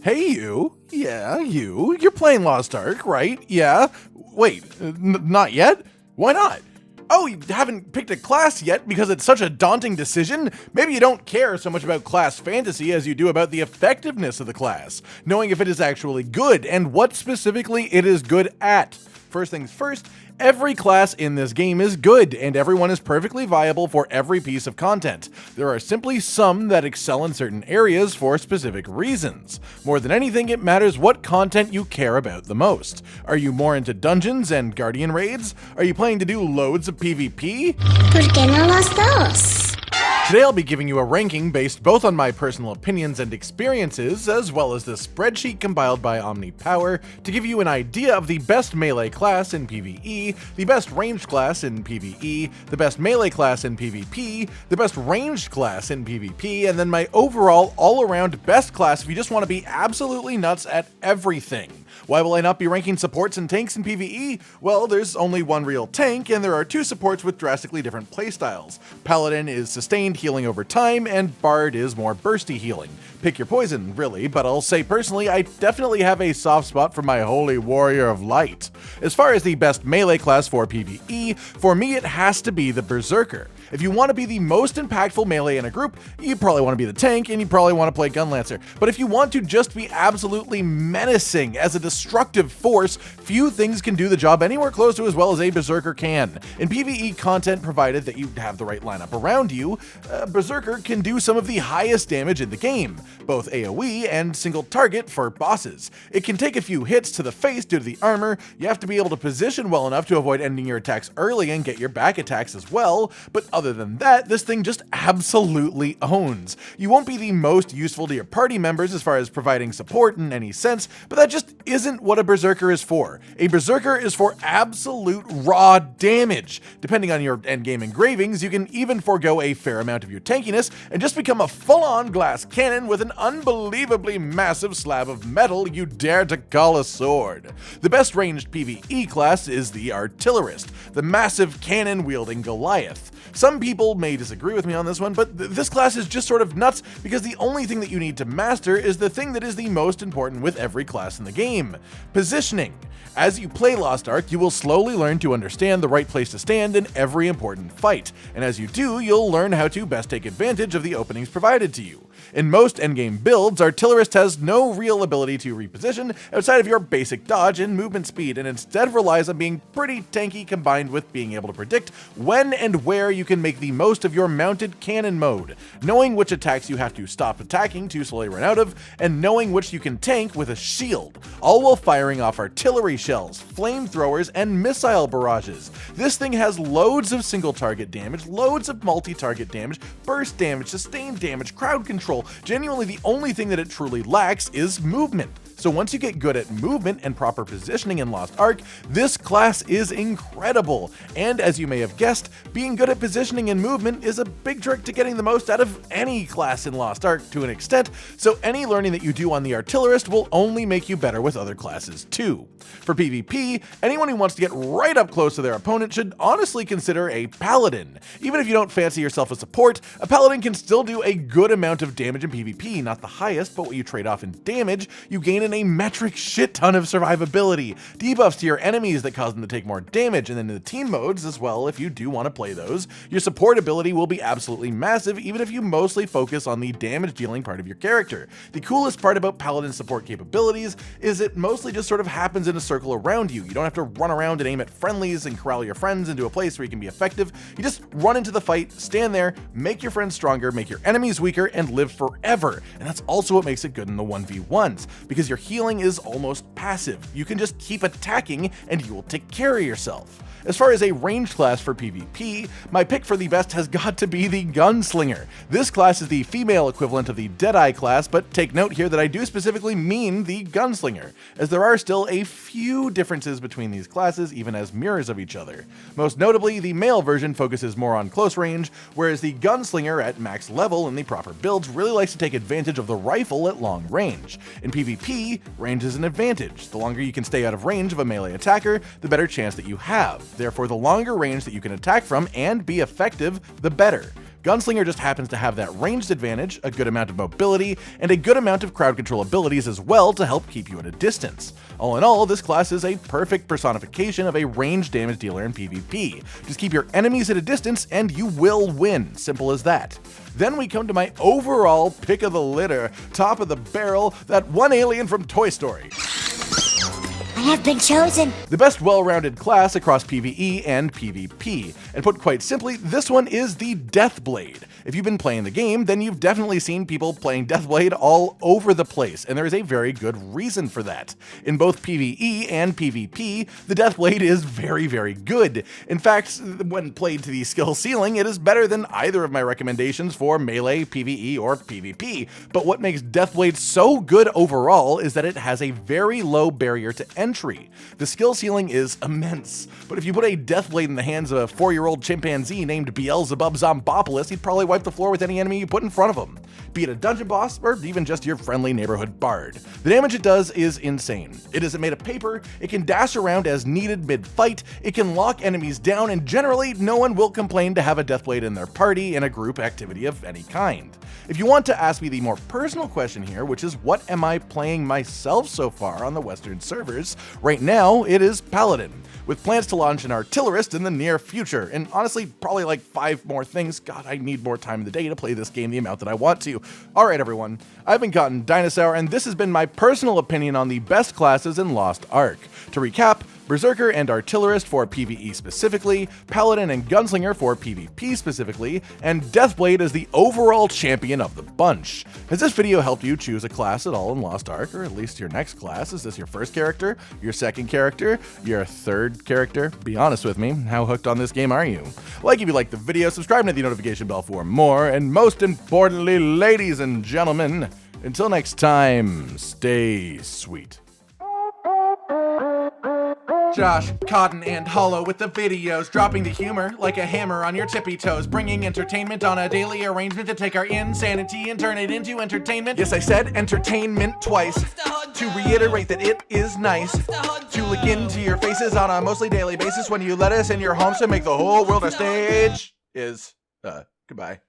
Hey you! Yeah, you. You're playing Lost Ark, right? Yeah. Wait, not yet? Why not? Oh, you haven't picked a class yet because it's such a daunting decision? Maybe you don't care so much about class fantasy as you do about the effectiveness of the class, knowing if it is actually good and what specifically it is good at. First things first, every class in this game is good, and everyone is perfectly viable for every piece of content. There are simply some that excel in certain areas for specific reasons. More than anything, it matters what content you care about the most. Are you more into dungeons and guardian raids? Are you planning to do loads of PvP? ¿Por qué no los dos? Today I'll be giving you a ranking based both on my personal opinions and experiences, as well as the spreadsheet compiled by OmniPower to give you an idea of the best melee class in PvE, the best ranged class in PvE, the best melee class in PvP, the best ranged class in PvP, and then my overall all-around best class if you just want to be absolutely nuts at everything. Why will I not be ranking supports and tanks in PvE? Well, there's only one real tank, and there are two supports with drastically different playstyles. Paladin is sustained healing over time, and Bard is more bursty healing. Pick your poison, really, but I'll say personally, I definitely have a soft spot for my Holy Warrior of Light. As far as the best melee class for PvE, for me it has to be the Berserker. If you want to be the most impactful melee in a group, you probably want to be the tank, and you probably want to play Gunlancer. But if you want to just be absolutely menacing as a destructive force, few things can do the job anywhere close to as well as a Berserker can. In PvE content, provided that you have the right lineup around you, Berserker can do some of the highest damage in the game, both AoE and single target for bosses. It can take a few hits to the face due to the armor, you have to be able to position well enough to avoid ending your attacks early and get your back attacks as well, but other than that, this thing just absolutely owns. You won't be the most useful to your party members as far as providing support in any sense, but that just isn't what a Berserker is for. A Berserker is for absolute raw damage. Depending on your endgame engravings, you can even forego a fair amount of your tankiness and just become a full-on glass cannon with an unbelievably massive slab of metal you dare to call a sword. The best ranged PvE class is the Artillerist, the massive cannon-wielding Goliath. Some people may disagree with me on this one, but this class is just sort of nuts because the only thing that you need to master is the thing that is the most important with every class in the game: positioning. As you play Lost Ark, you will slowly learn to understand the right place to stand in every important fight, and as you do, you'll learn how to best take advantage of the openings provided to you. In most endgame builds, Artillerist has no real ability to reposition outside of your basic dodge and movement speed, and instead relies on being pretty tanky combined with being able to predict when and where you can make the most of your mounted cannon mode, knowing which attacks you have to stop attacking to slowly run out of, and knowing which you can tank with a shield, all while firing off artillery shells, flamethrowers, and missile barrages. This thing has loads of single target damage, loads of multi-target damage, burst damage, sustained damage, crowd control. Genuinely, the only thing that it truly lacks is movement. So once you get good at movement and proper positioning in Lost Ark, this class is incredible. And as you may have guessed, being good at positioning and movement is a big trick to getting the most out of any class in Lost Ark to an extent, so any learning that you do on the Artillerist will only make you better with other classes too. For PvP, anyone who wants to get right up close to their opponent should honestly consider a Paladin. Even if you don't fancy yourself a support, a Paladin can still do a good amount of damage in PvP, not the highest, but what you trade off in damage, you gain in a metric shit ton of survivability, debuffs to your enemies that cause them to take more damage, and then in the team modes as well, if you do want to play those, your support ability will be absolutely massive even if you mostly focus on the damage dealing part of your character. The coolest part about Paladin support capabilities is it mostly just sort of happens in a circle around you. You don't have to run around and aim at friendlies and corral your friends into a place where you can be effective. You just run into the fight, stand there, make your friends stronger, make your enemies weaker, and live forever. And that's also what makes it good in the 1v1s, because your healing is almost passive. You can just keep attacking and you will take care of yourself. As far as a ranged class for PvP, my pick for the best has got to be the Gunslinger. This class is the female equivalent of the Deadeye class, but take note here that I do specifically mean the Gunslinger, as there are still a few differences between these classes, even as mirrors of each other. Most notably, the male version focuses more on close range, whereas the Gunslinger at max level in the proper builds really likes to take advantage of the rifle at long range. In PvP, range is an advantage. The longer you can stay out of range of a melee attacker, the better chance that you have. Therefore, the longer range that you can attack from and be effective, the better. Gunslinger just happens to have that ranged advantage, a good amount of mobility, and a good amount of crowd control abilities as well to help keep you at a distance. All in all, this class is a perfect personification of a ranged damage dealer in PvP. Just keep your enemies at a distance and you will win, simple as that. Then we come to my overall pick of the litter, top of the barrel, that one alien from Toy Story. I have been chosen. The best well-rounded class across PvE and PvP. And put quite simply, this one is the Deathblade. If you've been playing the game, then you've definitely seen people playing Deathblade all over the place, and there is a very good reason for that. In both PvE and PvP, the Deathblade is very, very good. In fact, when played to the skill ceiling, it is better than either of my recommendations for melee, PvE, or PvP. But what makes Deathblade so good overall is that it has a very low barrier to entry. The skill ceiling is immense, but if you put a Deathblade in the hands of a 4-year-old chimpanzee named Beelzebub Zombopolis, he'd probably wipe the floor with any enemy you put in front of him, be it a dungeon boss or even just your friendly neighborhood bard. The damage it does is insane. It isn't made of paper, it can dash around as needed mid-fight, it can lock enemies down, and generally no one will complain to have a Deathblade in their party in a group activity of any kind. If you want to ask me the more personal question here, which is what am I playing myself so far on the Western servers, right now it is Paladin, with plans to launch an Artillerist in the near future, and honestly probably like 5 more things. God, I need more time in the day to play this game the amount that I want to. Alright everyone, I've been Cotton Dinosaur, and this has been my personal opinion on the best classes in Lost Ark. To recap, Berserker and Artillerist for PvE specifically, Paladin and Gunslinger for PvP specifically, and Deathblade as the overall champion of the bunch. Has this video helped you choose a class at all in Lost Ark, or at least your next class? Is this your first character, your second character, your third character? Be honest with me, how hooked on this game are you? Like if you liked the video, subscribe and hit the notification bell for more, and most importantly, ladies and gentlemen, until next time, stay sweet. Josh, Cotton, and Hollow with the videos, dropping the humor like a hammer on your tippy toes, bringing entertainment on a daily arrangement to take our insanity and turn it into entertainment. Yes, I said entertainment twice, to reiterate that it is nice to look into your faces on a mostly daily basis when you let us in your homes to make the whole world a stage. Goodbye.